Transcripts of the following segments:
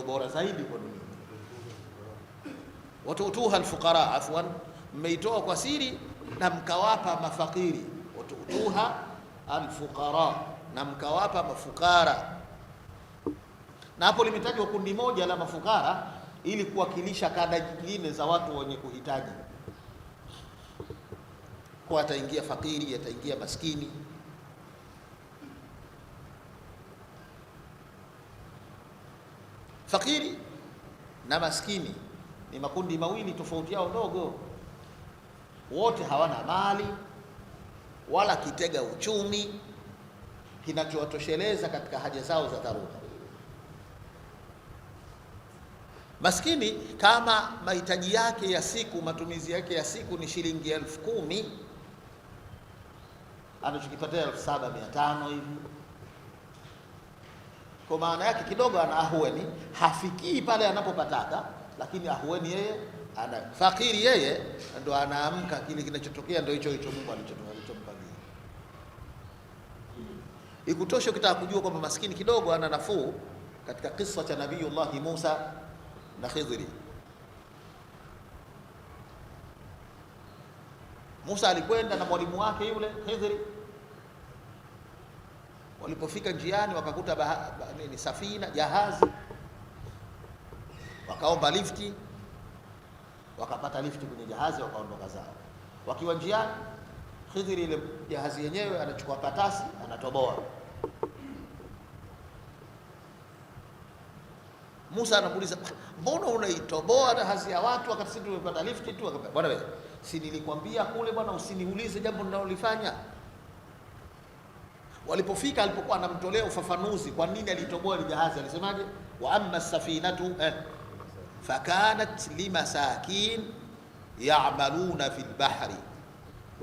bora zaidi kwa dunia. Watuutuha alfuqara, afwan, mmeitoa kwa siri na mkawapa mafakiri. Watuutuha alfuqara, na mkawapa mafukara. Na hapo limetajwa kundi moja la mafukara ili kuwakilisha kada nyingine za watu wenye kuhitaji. Kwa ataingia fakiri, ataingia maskini. Fakiri na maskini ni makundi mawili tofauti yao ndogo. Wote hawana mali wala kitega uchumi kinachowatosheleza katika haja zao za dharura. Maskini kama mahitaji yake ya siku, matumizi yake ya siku ni shilingi 10,000, anachokipatia 7,500 hivi. Kwa maana yake kidogo ana ahueni, hafikii pale anapopataka, lakini ahueni yeye ana. Fakiri yeye ndo anaamka, kile kinachotokea ndo hicho Mungu alichompangia. Ikutosha ukitaka kujua kwamba maskini kidogo ana nafuu, katika kisa cha Nabiyullah Musa na Khidri. Musa alikwenda na mwalimu wake yule Khidri. Walipofika njiani wakakuta safina, jahazi, wakaomba lifti, wakapata lifti kwenye jahazi, wakaondoka zao. Wakiwa njiani, Khidri ile jahazi yenyewe anachukua katasi, anatoboa. Musa anamuuliza, mbona unaitoboa jahazi ya watu wakati sisi tumepata lifti tu? Akamwambia, bwana wewe, si nilikwambia kule bwana usiniulize jambo ninalolifanya. Walipofika, alipokuwa anamtolea ufafanuzi kwa nini alitoboa ile jahazi, alisemaje? Wa amma safinatu fakanat limasakin ya'maluna fil bahri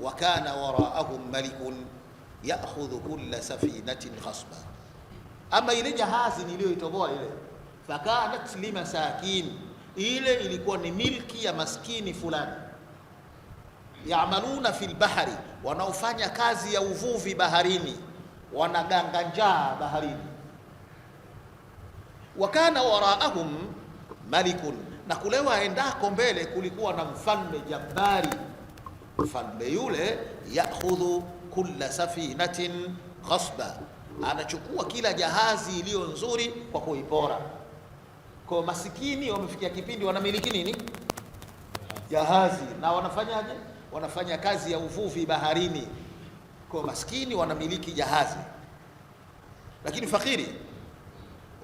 wa kana wara'ahum malikun ya'khudhu kulla safinatin khasba. Ama ile jahazi niliyoitoboa ile, fakanat limasakin, ile ilikuwa ni milki ya maskini fulani. Ya'maluna fil bahri, wanaofanya kazi ya uvuvi baharini, wanaganga njaa baharini. Wakana waraahum malikun, na kule waendako mbele kulikuwa na mfalme jabari. Mfalme yule yakhudhu kulla safinatin ghasba, anachukua kila jahazi iliyo nzuri kwa kuipora. Kwa masikini wamefikia kipindi wanamiliki nini? Jahazi. Na wanafanyaje? Wanafanya kazi ya uvuvi baharini. Kwa maskini wanamiliki jahazi. Lakini fakiri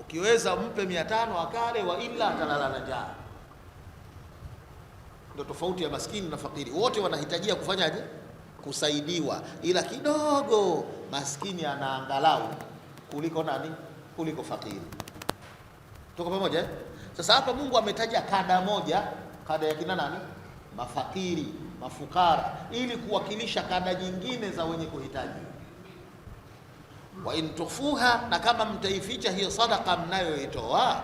ukiweza mpe 500 akale, wa ila atalala na njaa. Ndio tofauti ya maskini na fakiri. Wote wanahitajia kufanyaje? Kusaidiwa, ila kidogo maskini anaangalau kuliko nani? Kuliko fakiri. Tuko pamoja? Sasa hapa Mungu ametaja kada moja, kada ya kina nani? Mafakiri, mafukara, ili kuwakilisha kada nyingine za wenye kuhitaji. Wa in tufuha, na kama mtaificha hiyo sadaka mnayoitoa,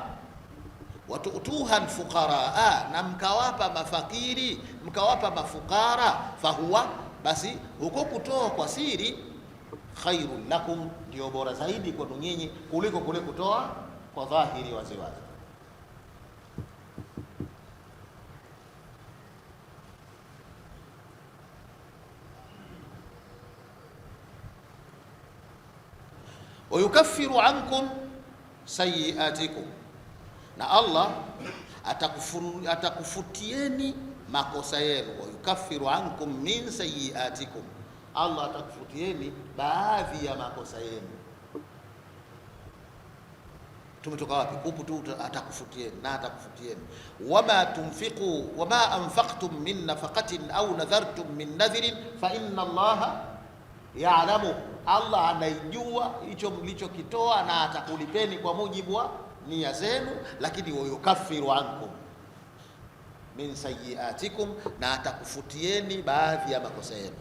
watuutuha alfuqaraa, na mkawapa mafakiri, mkawapa mafukara, fahuwa, basi huko kutoa kwa siri, khairun lakum, ndio bora zaidi kwa nyinyi kuliko kule kutoa kwa dhahiri waziwazi. Wayukaffiru ankum sayiatikum, na Allah atakufutieni makosa yenu. Wayukaffiru ankum min sayiatikum, Allah atakufutieni baadhi ya makosa yenu. Tumetoka wapi? Kupu tu, atakufutieni na atakufutieni. Wama tunfiqu wama anfaqtum min nafaqatin au nadhartum min nadhrin fa inna Allaha ya'lamu, Allah anaijua hicho mlichokitoa na atakulipeni kwa mujibu wa nia zenu. Lakini wayukaffiru ankum min sayiatikum, na atakufutieni baadhi ya makosa yenu.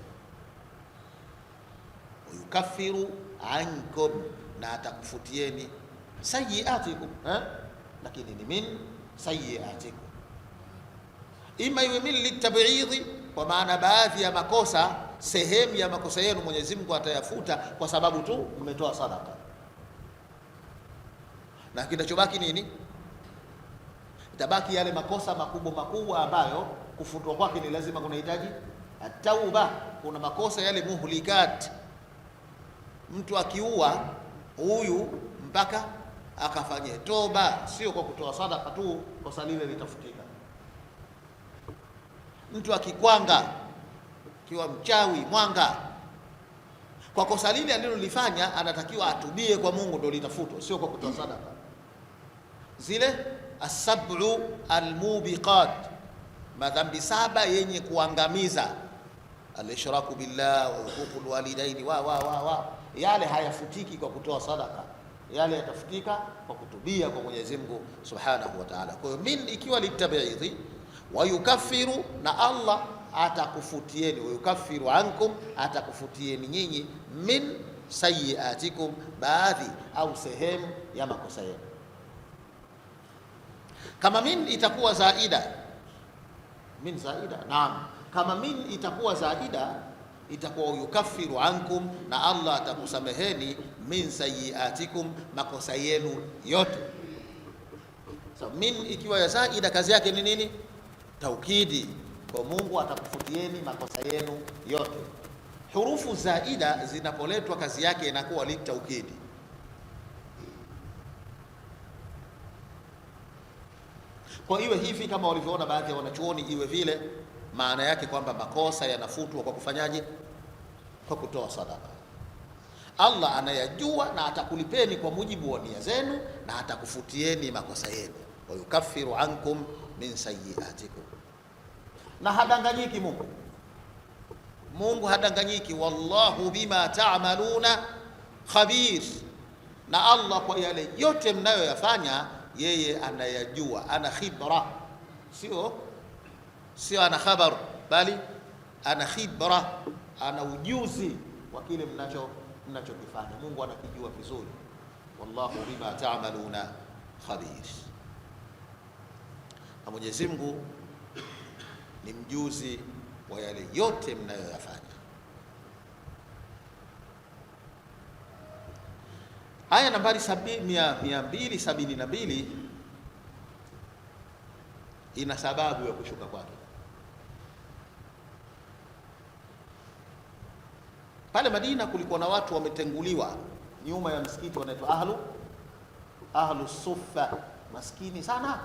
Wayukaffiru ankum, na atakufutieni sayiatikum, lakini ni min sayiatikum. Ima iwe min litab'idhi, kwa maana baadhi ya makosa, sehemu ya makosa yenu Mwenyezi Mungu atayafuta kwa sababu tu mmetoa sadaka, na kinachobaki nini? itabaki yale makosa makubwa ambayo kufutwa kwake ni lazima kunahitaji at-tauba. Kuna makosa yale muhlikat, mtu akiua huyu mpaka akafanye toba, sio kwa kutoa sadaka tu kosa lile litafutika. Mtu akikwanga, kiwa mchawi mwanga, kwa kosa lile alilolifanya anatakiwa atubie kwa Mungu ndio litafutwa, sio kwa kutoa sadaka. Zile as-sab'u al-mubiqat, madhambi 7 yenye kuangamiza, al-ishraku billah wa huququl walidaini yale hayafutiki kwa kutoa sadaka, yale yatafutika kwa kutubia kwa Mwenyezi Mungu Subhanahu wa Ta'ala. Kwa hiyo min ikiwa litabidhi wa yukaffiru, na Allah atakufutieni, wa yukaffiru ankum, atakufutieni nyinyi, min sayiatikum, baadhi au sehemu ya makosa yenu. Kama min itakuwa zaida, min zaida, naam, kama min itakuwa zaida itakuwa yukaffiru ankum, na Allah atakusameheni, min sayiatikum, makosa yenu yote. So min ikiwa ya zaida kazi yake ni nini? Taukidi, kwa Mungu atakufutieni makosa yenu yote. Hurufu zaida zinapoletwa kazi yake inakuwa litaukidi. Kwa iwe hivi kama walivyoona baadhi ya wanachuoni, iwe vile, maana yake kwamba makosa yanafutwa kwa kufanyaje? Kwa kutoa sadaka. Allah anayajua na atakulipeni kwa mujibu wa nia zenu, na atakufutieni makosa yenu, wa yukaffiru ankum min sayiatikum. Na hadanganyiki Mungu. Mungu hadanganyiki, wallahu bima ta'maluna khabir, na Allah kwa yale yote mnayoyafanya yeye anayajua. Ana khibra, sio ana khabar, bali ana khibra, ana ujuzi wa kile mnachokifanya. Mungu anakijua vizuri, wallahu bima ta'maluna khabir. Na Mwenyezi Mungu ni mjuzi wa yale yote mnayoyafanya. Aya nambari 272 ina sababu ya kushuka kwake. Pale Madina kulikuwa na watu wametenguliwa nyuma ya msikiti, wanaitwa ahlu suffa, maskini sana,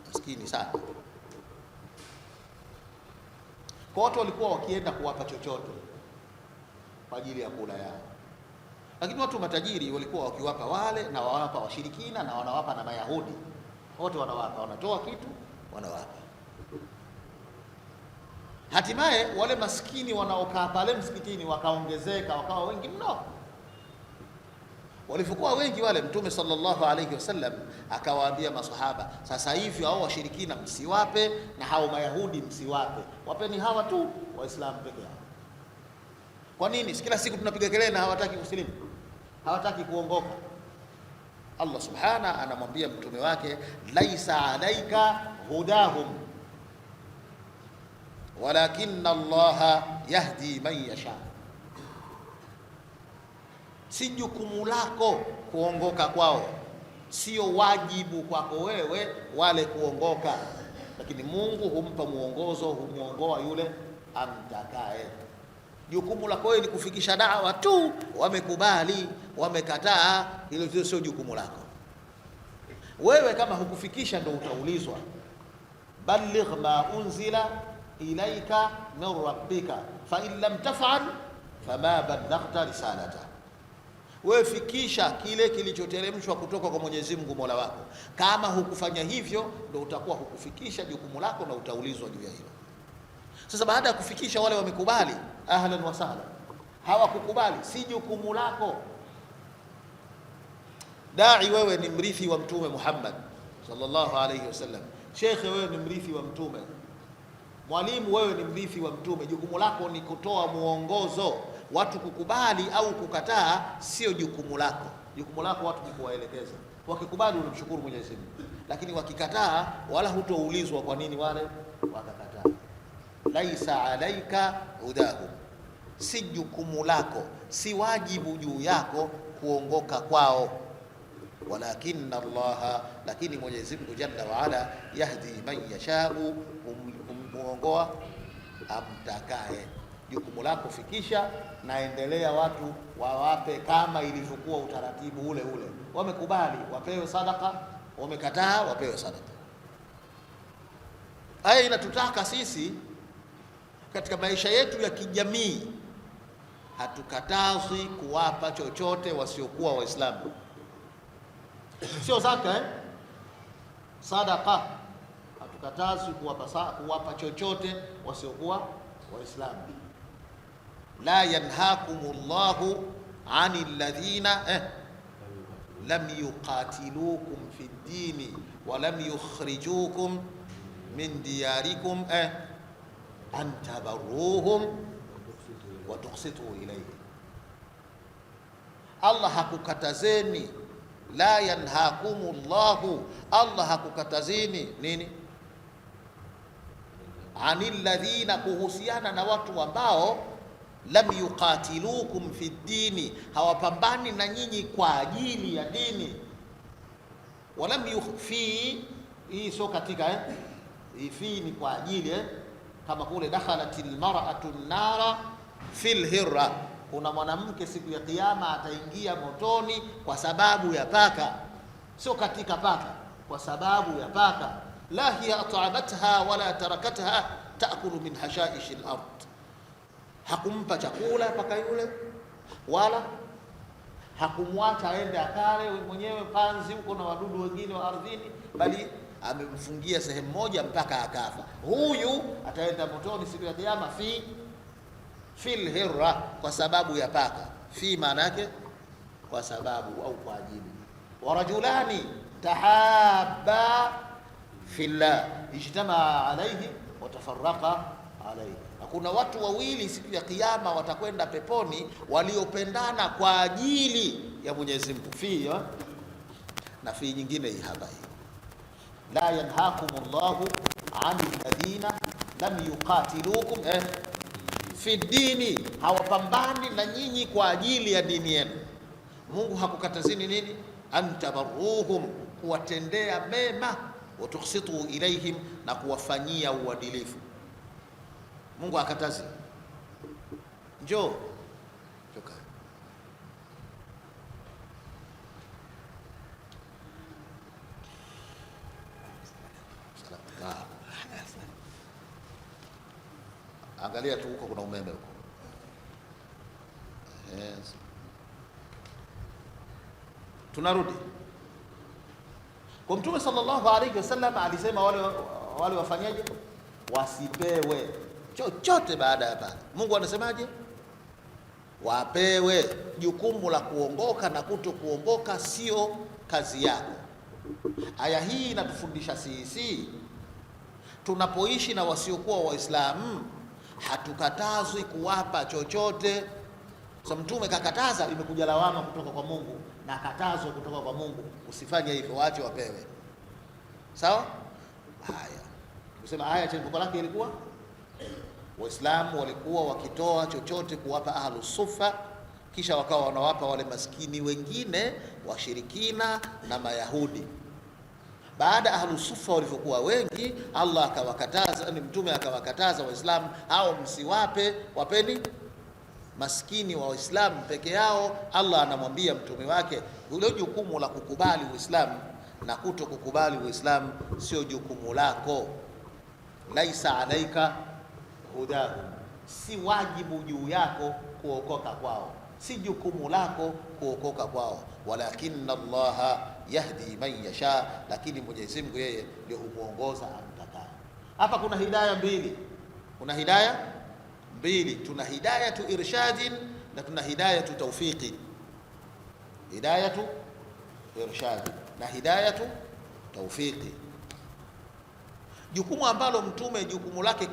maskini sana. Kwa watu walikuwa wakienda kuwapa chochote kwa ajili ya kula yao, lakini watu matajiri walikuwa wakiwapa wale, na wawapa washirikina, na wanawapa na Mayahudi, wote wanawapa, wanatoa kitu wanawapa. Hatimaye wale maskini wanaokaa pale msikitini wakaongezeka, wakawa wengi mno. Walipokuwa wengi wale, Mtume sallallahu alayhi wasallam akawaambia masahaba, sasa hivi hao washirikina msiwape, na hao Mayahudi msiwape, wapeni hawa tu Waislamu peke yao. Kwa nini? Kila siku tunapiga kelele na hawataki kusilimu, hawataki kuongoka. Allah subhana anamwambia mtume wake, laisa alaika hudahum walakinna Allaha yahdi man yasha, si jukumu lako kuongoka kwao, sio wajibu kwako wewe wale kuongoka, lakini Mungu humpa muongozo, humuongoa yule amtakaye. Jukumu lako wewe ni kufikisha dawa tu, wamekubali wamekataa, hilo sio jukumu lako wewe. Kama hukufikisha ndio utaulizwa, balligh ma unzila ilaika min rabbika fa in lam taf'al fama ballaghta risalata. Wewe fikisha kile kilichoteremshwa kutoka kwa Mwenyezi Mungu Mola wako. Kama hukufanya hivyo ndio utakuwa hukufikisha jukumu lako na utaulizwa juu ya hilo. Sasa baada ya kufikisha, wale wamekubali, ahlan wa sahlan. Hawakukubali, si jukumu lako. Dai, wewe ni mrithi wa Mtume Muhammad sallallahu alayhi wasallam. Shekhe, wewe ni mrithi wa Mtume. Mwalimu, wewe ni mrithi wa Mtume. Jukumu lako ni kutoa muongozo. Watu kukubali au kukataa sio jukumu lako. Jukumu lako watu ni kuwaelekeza. Wakikubali unamshukuru Mwenyezi Mungu, lakini wakikataa wala hutoulizwa kwa nini wale wakakataa. Laisa alaika hudahum, si jukumu lako, si wajibu juu yako kuongoka kwao. walakinna Allaha, lakini Mwenyezi Mungu jalla wa ala, yahdi man yashau, humuongoa amtakaye. Jukumu lako fikisha, naendelea watu wawape kama ilivyokuwa utaratibu ule ule. Wamekubali wapewe sadaka, wamekataa wapewe sadaka. Haya inatutaka sisi katika maisha yetu ya kijamii, hatukatazwi kuwapa chochote wasiokuwa Waislamu. Sio zaka sadaka, hatukatazwi kuwapa chochote wasiokuwa Waislamu. La yanhakumullahu anil ladhina lam yuqatilukum fid dini wa lam yukhrijukum min diyarikum an tabarruhum wa tuqsitu ilayhi. Allah hakukatazeni, la yanhakumullahu, Allah hakukatazeni nini? Anil ladhina, kuhusiana na watu ambao lam yuqatilukum fi dini, hawapambani na nyinyi kwa ajili ya dini. Walam yukhfi, hii sio katika fi ni kwa ajili kama kule dakhalatil mar'atu nara fil hirra, kuna mwanamke siku ya kiyama ataingia motoni kwa sababu ya paka, sio katika paka, kwa sababu ya paka. La hiya at'amatha wala tarakatha ta'kulu min hasha'ish al-ard, hakumpa chakula paka yule, wala hakumwacha aende akale mwenyewe panzi huko na wadudu wengine wa ardhini, bali amemfungia sehemu moja mpaka akafa. Huyu ataenda motoni siku ya kiyama fil hirra, kwa sababu ya paka. Fi maana yake kwa sababu au kwa ajili. Wa rajulani tahabba fillah ijtamaa alayhi wa tafarraqa alayhi, kuna watu wawili siku ya kiyama watakwenda peponi waliopendana kwa ajili ya Mwenyezi Mungu. Fi na fi nyingine hii hapa hii, la yanhakumullahu anil ladhina lam yuqatilukum fi dini, hawapambani na nyinyi kwa ajili ya dini yenu. Mungu hakukatazini nini? Antabarruhum, kuwatendea mema, wa tuqsitu ilaihim, na kuwafanyia uadilifu. Mungu akatazi njoo toka. Angalia tu huko kuna umeme huko. Yes. Tunarudi kwa Mtume sallallahu alaihi wasallam, alisema wale wafanyaje? Wasipewe chochote baada ya pale. Mungu anasemaje? Wapewe. Jukumu la kuongoka na kuto kuongoka sio kazi yako. Aya hii inatufundisha sisi tunapoishi na wasiokuwa Waislamu, hatukatazwi kuwapa chochote. So Mtume kakataza, imekuja lawama kutoka kwa Mungu na katazo kutoka kwa Mungu, usifanye hivyo, waache wapewe. Sawa? Haya, kusema haya chimbuko lake ilikuwa Waislamu walikuwa wakitoa chochote kuwapa ahlus sufa, kisha wakawa wanawapa wale maskini wengine washirikina na Mayahudi. Baada ahlus sufa walivyokuwa wengi, Allah akawakataza, ni Mtume akawakataza Waislamu hao, msiwape, wapeni maskini wa Waislamu peke yao. Allah anamwambia mtume wake, ule jukumu la kukubali Uislamu na kuto kukubali Uislamu sio jukumu lako. Laisa alaika hudahum, si wajibu juu yako kuokoka kwao, si jukumu lako kuokoka kwao. Walakinna Allaha yahdi man yasha, lakini Mwenyezi Mungu yeye ndio humuongoza amtakaye. Hapa kuna hidayah mbili, kuna hidayah mbili, tuna hidayatu irshadin na tuna hidayatu tawfiqi. Hidayatu irshadin na hidayatu tawfiqi, jukumu ambalo mtume jukumu lake